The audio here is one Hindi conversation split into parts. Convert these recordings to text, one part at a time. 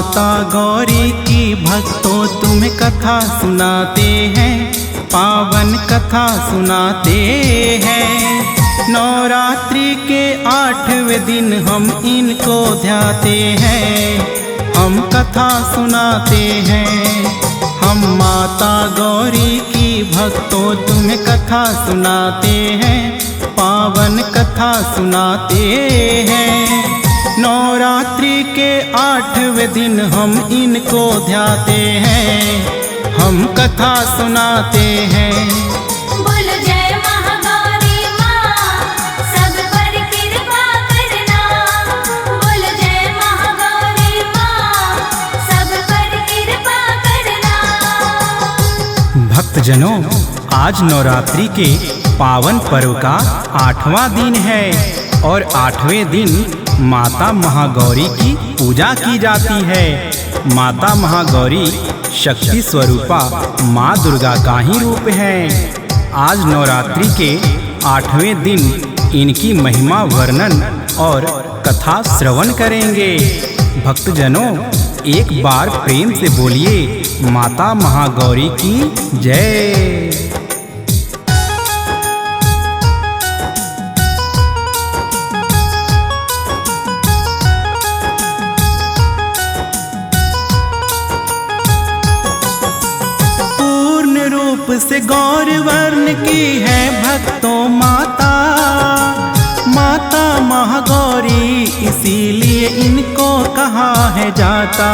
माता गौरी की भक्तों तुम्हें कथा सुनाते हैं, पावन कथा सुनाते हैं। नवरात्रि के 8वें दिन हम इनको ध्याते हैं, हम कथा सुनाते हैं। हम माता गौरी की भक्तों तुम्हें कथा सुनाते हैं, पावन कथा सुनाते हैं। नवरात्रि के 8वें दिन हम इनको ध्याते हैं, हम कथा सुनाते हैं। बोलो जय महागौरी माँ, सब पर कृपा करना। बोलो जय महागौरी माँ, सब पर कृपा करना। भक्तजनों, आज नवरात्रि के पावन पर्व का 8वां दिन है और 8वें दिन माता महागौरी की पूजा की जाती है। माता महागौरी शक्ति स्वरूपा माँ दुर्गा का ही रूप है। आज नवरात्रि के 8वें दिन इनकी महिमा वर्णन और कथा श्रवण करेंगे। भक्तजनों, एक बार प्रेम से बोलिए माता महागौरी की जय। से गौर वर्ण की है भक्तों माता, माता महागौरी इसीलिए इनको कहा है जाता।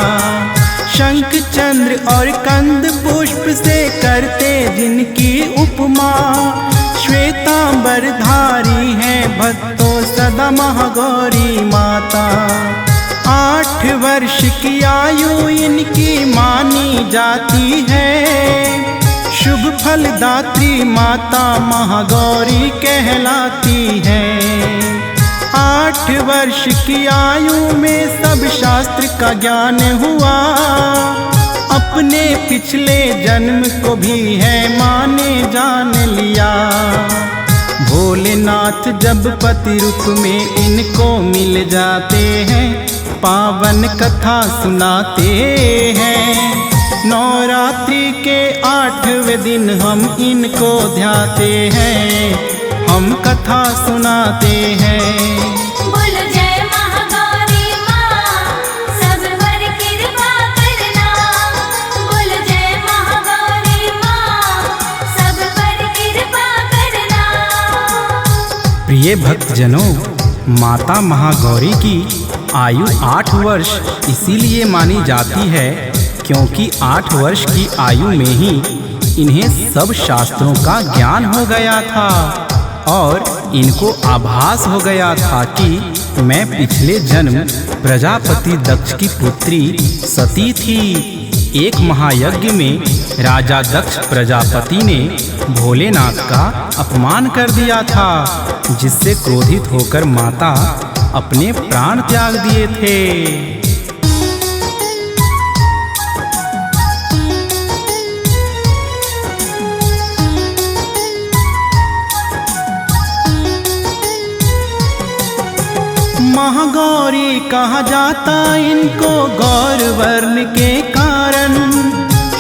शंख चंद्र और कंद पुष्प से करते जिनकी उपमा, श्वेतांबर धारी है भक्तों सदा महागौरी माता। 8 वर्ष की आयु इनकी मानी जाती है, शुभ फलदात्री माता महागौरी कहलाती है। 8 वर्ष की आयु में सब शास्त्र का ज्ञान हुआ, अपने पिछले जन्म को भी है माने जान लिया। भोलेनाथ जब पति रूप में इनको मिल जाते हैं, पावन कथा सुनाते हैं। नवरात्रि के 8वें दिन हम इनको ध्याते हैं, हम कथा सुनाते हैं। बोलो जय महागौरी माँ, सब पर कृपा करना। बोलो जय महागौरी माँ, सब पर कृपा करना। प्रिय भक्तजनों, माता महागौरी की आयु 8 वर्ष इसीलिए मानी जाती है क्योंकि 8 वर्ष की आयु में ही इन्हें सब शास्त्रों का ज्ञान हो गया था और इनको आभास हो गया था कि मैं पिछले जन्म प्रजापति दक्ष की पुत्री सती थी। एक महायज्ञ में राजा दक्ष प्रजापति ने भोलेनाथ का अपमान कर दिया था, जिससे क्रोधित होकर माता अपने प्राण त्याग दिए थे। महागौरी कहा जाता इनको गौर वर्ण के कारण,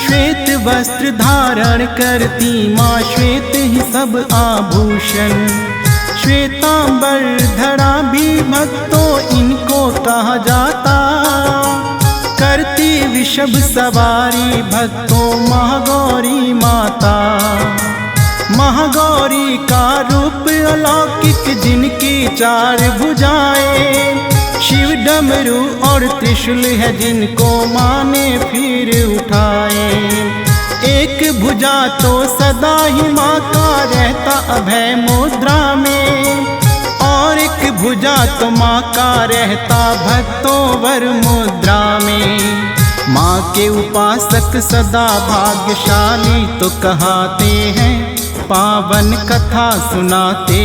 श्वेत वस्त्र धारण करती माँ, श्वेत ही सब आभूषण। श्वेतांबर धरा भी भक्तों इनको कहा जाता, करती विषभ सवारी भक्तों महागौरी माता। महागौरी का रूप अलौकिक जिनकी 4 भुजाएं, शिव डमरू और त्रिशूल है जिनको माने फिर उठाए। एक भुजा तो सदा ही माँ का रहता अभय मुद्रा में, और एक भुजा तो माँ का रहता भक्तों वर मुद्रा में। माँ के उपासक सदा भाग्यशाली तो कहते हैं, पावन कथा सुनाते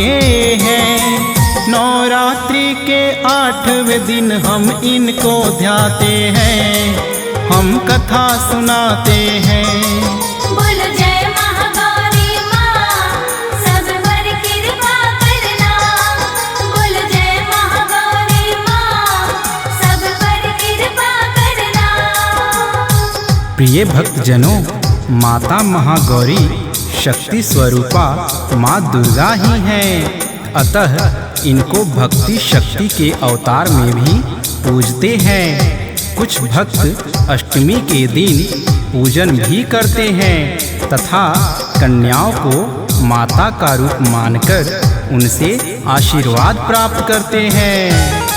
हैं। नवरात्रि के 8वें दिन हम इनको ध्याते हैं, हम कथा सुनाते हैं। बोलो जय महागौरी माँ, सब पर कृपा करना। बोलो जय महागौरी माँ, सब पर कृपा करना। प्रिय भक्तजनों, माता महागौरी शक्ति स्वरूपा माँ दुर्गा ही हैं। अतः इनको भक्ति शक्ति के अवतार में भी पूजते हैं। कुछ भक्त अष्टमी के दिन पूजन भी करते हैं तथा कन्याओं को माता का रूप मानकर उनसे आशीर्वाद प्राप्त करते हैं।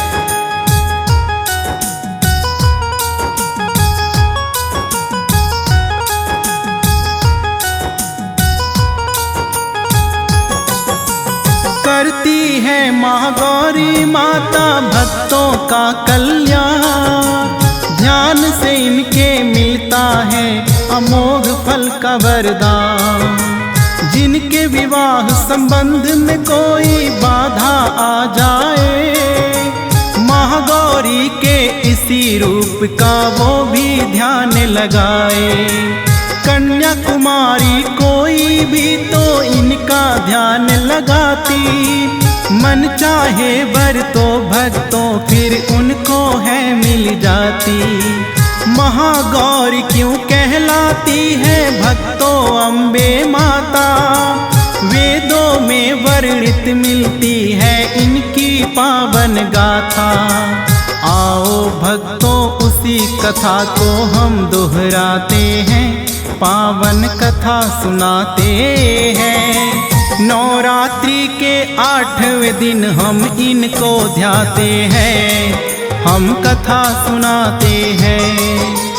करती है महागौरी माता भक्तों का कल्याण। ध्यान से इनके मिलता है अमोघ फल का वरदान। जिनके विवाह संबंध में कोई बाधा आ जाए, महागौरी के इसी रूप का वो भी ध्यान लगाए। कन्याकुमारी कोई भी तो इनका ध्यान लगाती। मन चाहे वर तो भक्तों फिर उनको है मिल जाती। महागौरी क्यों कहलाती है भक्तों अम्बे माता। वेदों में वर्णित मिलती है इनकी पावन गाथा। आओ भक्तों उसी कथा को हम दोहराते हैं, पावन कथा सुनाते हैं। नवरात्रि के 8वें दिन हम इनको ध्याते हैं, हम कथा सुनाते हैं।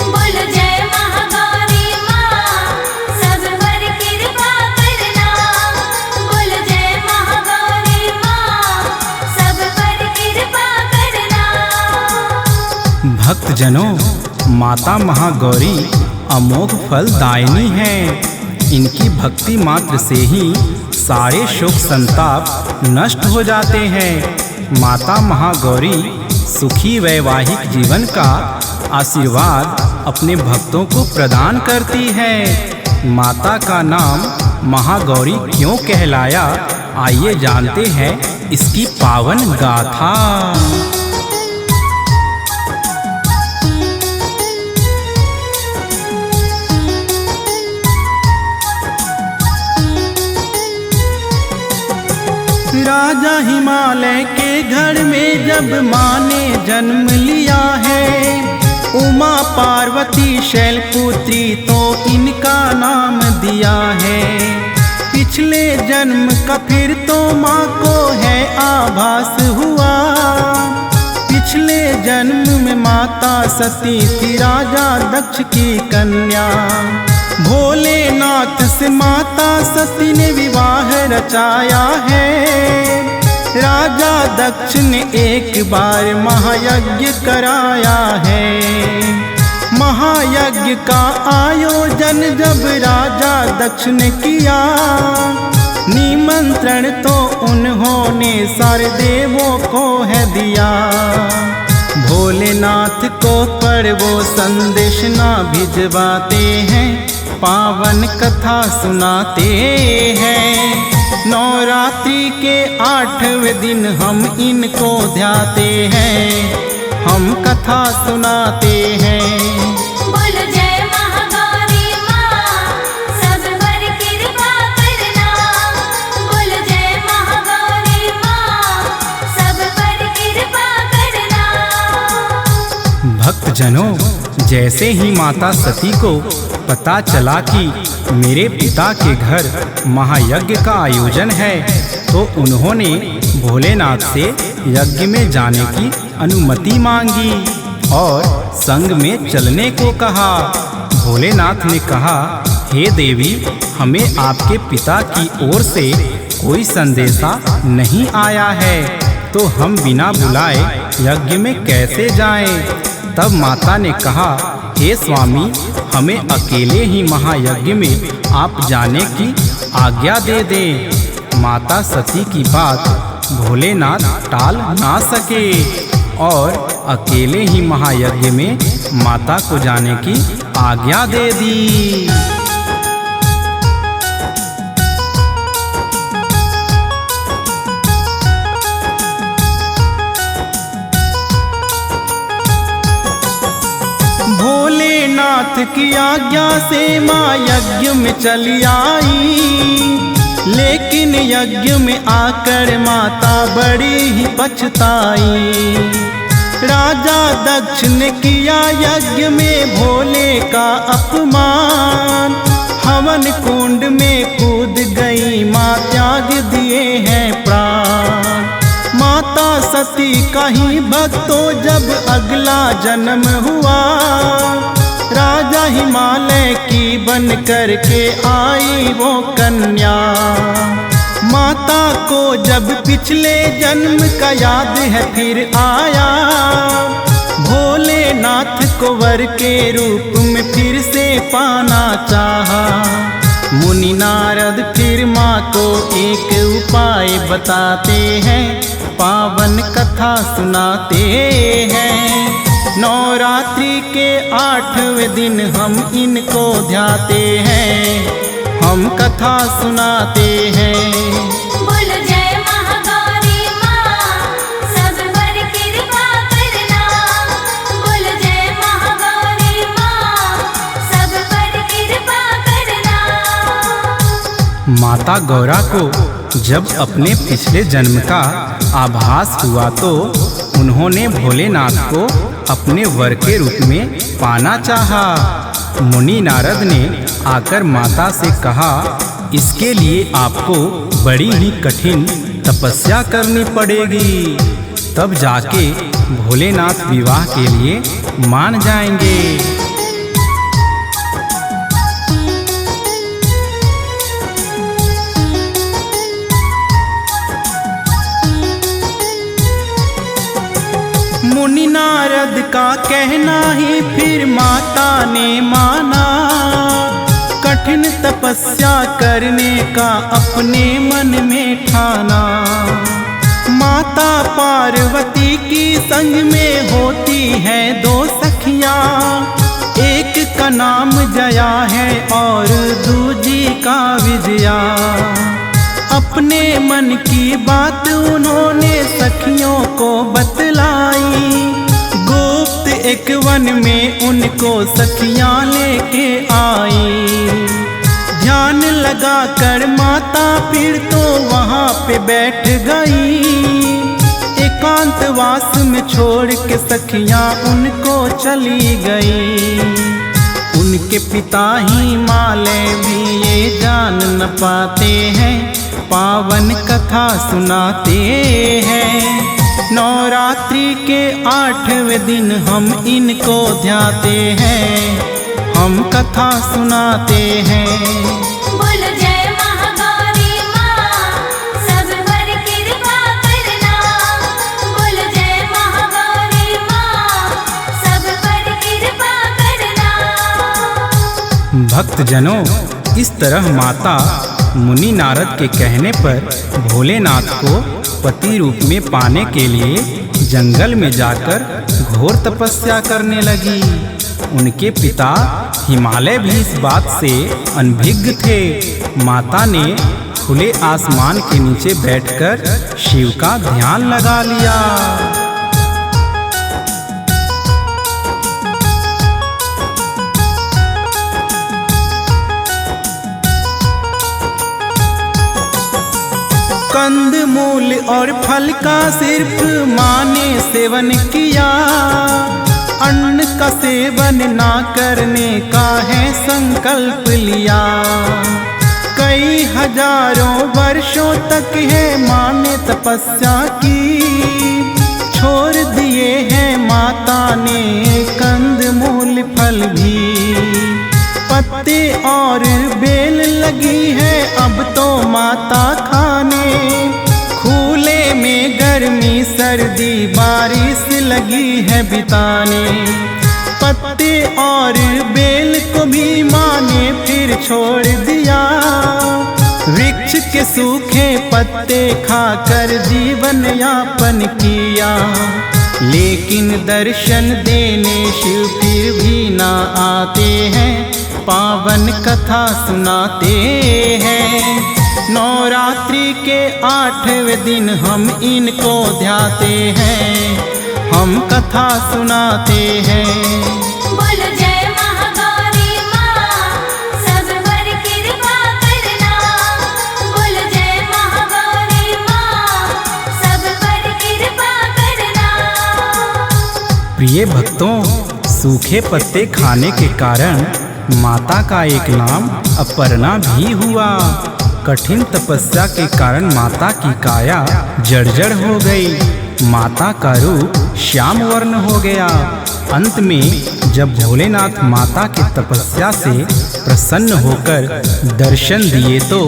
बोलो जय महागौरी माँ, सब पर कृपा करना। बोलो जय महागौरी माँ, सब पर कृपा करना। भक्तजनों, माता महागौरी अमोघ फलदायिनी है। इनकी भक्ति मात्र से ही सारे शोक संताप नष्ट हो जाते हैं। माता महागौरी सुखी वैवाहिक जीवन का आशीर्वाद अपने भक्तों को प्रदान करती है। माता का नाम महागौरी क्यों कहलाया, आइए जानते हैं इसकी पावन गाथा। राजा हिमालय के घर में जब माँ ने जन्म लिया है, उमा पार्वती शैलपुत्री तो इनका नाम दिया है। पिछले जन्म का फिर तो माँ को है आभास हुआ। पिछले जन्म में माता सती थी राजा दक्ष की कन्या। भोलेनाथ से माता सती ने विवाह रचाया है। राजा दक्ष ने एक बार महायज्ञ कराया है। महायज्ञ का आयोजन जब राजा दक्ष ने किया, निमंत्रण तो उन्होंने सारे देवों को है दिया। भोलेनाथ को पर वो संदेश ना भिजवाते हैं, पावन कथा सुनाते हैं। नवरात्रि के 8वें दिन हम इनको ध्याते हैं, हम कथा सुनाते हैं। बोलो जय महागौरी माँ, सब पर कृपा करना। बोलो जय महागौरी माँ, सब पर कृपा करना। भक्तजनों, जैसे ही माता सती को पता चला कि मेरे पिता के घर महायज्ञ का आयोजन है, तो उन्होंने भोलेनाथ से यज्ञ में जाने की अनुमति मांगी और संग में चलने को कहा। भोलेनाथ ने कहा, हे देवी, हमें आपके पिता की ओर से कोई संदेशा नहीं आया है, तो हम बिना बुलाए यज्ञ में कैसे जाएं? तब माता ने कहा, हे स्वामी, हमें अकेले ही महायज्ञ में आप जाने की आज्ञा दे दें। माता सती की बात भोलेनाथ टाल ना सके और अकेले ही महायज्ञ में माता को जाने की आज्ञा दे दी। भोलेनाथ की आज्ञा से माँ यज्ञ में चली आई, लेकिन यज्ञ में आकर माता बड़ी ही पछताई। राजा दक्ष ने किया यज्ञ में भोले का अपमान, हवन कुंड में कूद गई माँ, त्याग दिए हैं प्राण। माता सती का ही भक्तों जब अगला जन्म हुआ, राजा हिमालय की बन कर के आई वो कन्या। माता को जब पिछले जन्म का याद है फिर आया, भोलेनाथ को वर के रूप में फिर से पाना चाहा। मुनि नारद फिर माँ को एक उपाय बताते हैं, पावन कथा सुनाते हैं। नवरात्रि के 8वें दिन हम इनको ध्याते हैं, हम कथा सुनाते हैं। बोल जय महागौरी माँ, सब पर कृपा करना। बोल जय महागौरी माँ, सब पर कृपा करना। माता गौरा को जब अपने पिछले जन्म का आभास हुआ तो उन्होंने भोलेनाथ को अपने वर के रूप में पाना चाहा। मुनि नारद ने आकर माता से कहा, इसके लिए आपको बड़ी ही कठिन तपस्या करनी पड़ेगी, तब जाके भोलेनाथ विवाह के लिए मान जाएंगे। मुनि नारद का कहना ही फिर माता ने माना, कठिन तपस्या करने का अपने मन में ठाना। माता पार्वती की संग में होती है 2 सखियां, एक का नाम जया है और दूजी का विजया। अपने मन की बात उन्होंने सखियों को बतलाई, गुप्त एक वन में उनको सखियां लेके आई। ध्यान लगा कर माता फिर तो वहाँ पे बैठ गई, एकांतवास में छोड़ के सखियां उनको चली गई। उनके पिता हिमालय भी ये जान न पाते हैं, पावन कथा सुनाते हैं। नवरात्रि के 8वें दिन हम इनको ध्याते हैं, हम कथा सुनाते हैं। बोल जय महागौरी माँ, सब पर कृपा करना। बोल जय महागौरी माँ, सब पर कृपा करना। भक्तजनों, इस तरह माता मुनि नारद के कहने पर भोलेनाथ को पति रूप में पाने के लिए जंगल में जाकर घोर तपस्या करने लगी। उनके पिता हिमालय भी इस बात से अनभिज्ञ थे। माता ने खुले आसमान के नीचे बैठकर शिव का ध्यान लगा लिया। कंद मूल और फल का सिर्फ माँ ने सेवन किया, अन्न का सेवन ना करने का है संकल्प लिया। कई हजारों वर्षों तक है माँ ने तपस्या की, छोड़ दिए हैं माता ने कंद मूल फल भी। पत्ते और बेल लगी है अब तो माता खाने, खुले में गर्मी सर्दी बारिश लगी है बिताने। पत्ते और बेल को भी माँ ने फिर छोड़ दिया, वृक्ष के सूखे पत्ते खाकर जीवन यापन किया। लेकिन दर्शन देने शिव फिर भी ना आते हैं, पावन कथा सुनाते हैं। नवरात्रि के 8वें दिन हम इनको ध्याते हैं, हम कथा सुनाते हैं। बोल जय महागौरी प्रिय भक्तों, सूखे पत्ते खाने के कारण माता का एक नाम अपर्णा भी हुआ। कठिन तपस्या के कारण माता की काया जर्जर हो गई। माता का रूप श्याम वर्ण हो गया। अंत में जब भोलेनाथ माता की तपस्या से प्रसन्न होकर दर्शन दिए तो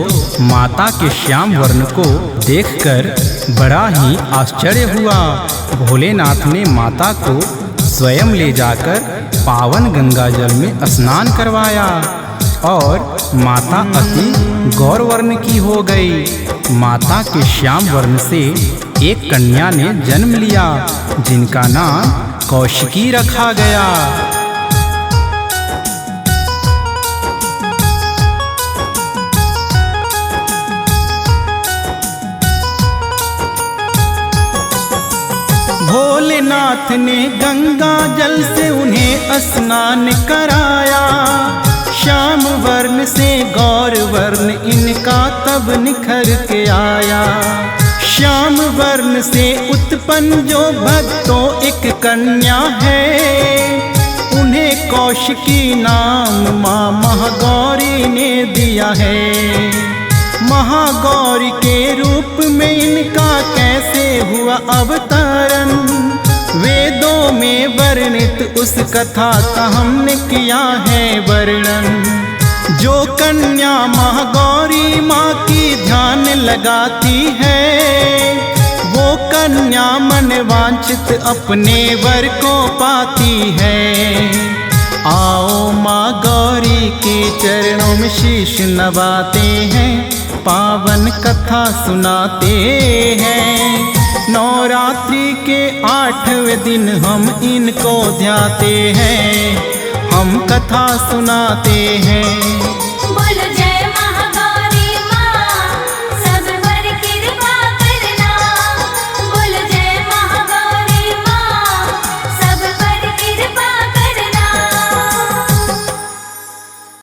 माता के श्याम वर्ण को देखकर बड़ा ही आश्चर्य हुआ। भोलेनाथ ने माता को स्वयं ले जाकर पावन गंगा जल में स्नान करवाया और माता अति गौर वर्ण की हो गई। माता के श्याम वर्ण से एक कन्या ने जन्म लिया जिनका नाम कौशिकी रखा गया। भोलेनाथ ने गंगा जल से उन्हें स्नान कराया। श्याम वर्ण से गौर वर्ण इनका तब निखर के आया। श्याम वर्ण से उत्पन्न जो भक्तों एक कन्या है, उन्हें कौशिकी नाम माँ महागौरी ने दिया है। महागौरी के रूप में इनका कैसे हुआ अवतरण, वेदों में वर्णित उस कथा का हमने किया है वर्णन। जो कन्या महागौरी माँ की ध्यान लगाती है, वो कन्या मन वांछित अपने वर को पाती है। आओ माँ गौरी के चरणों में शीश नवाते हैं, पावन कथा सुनाते हैं। नवरात्रि के 8वें दिन हम इनको ध्याते हैं, हम कथा सुनाते हैं।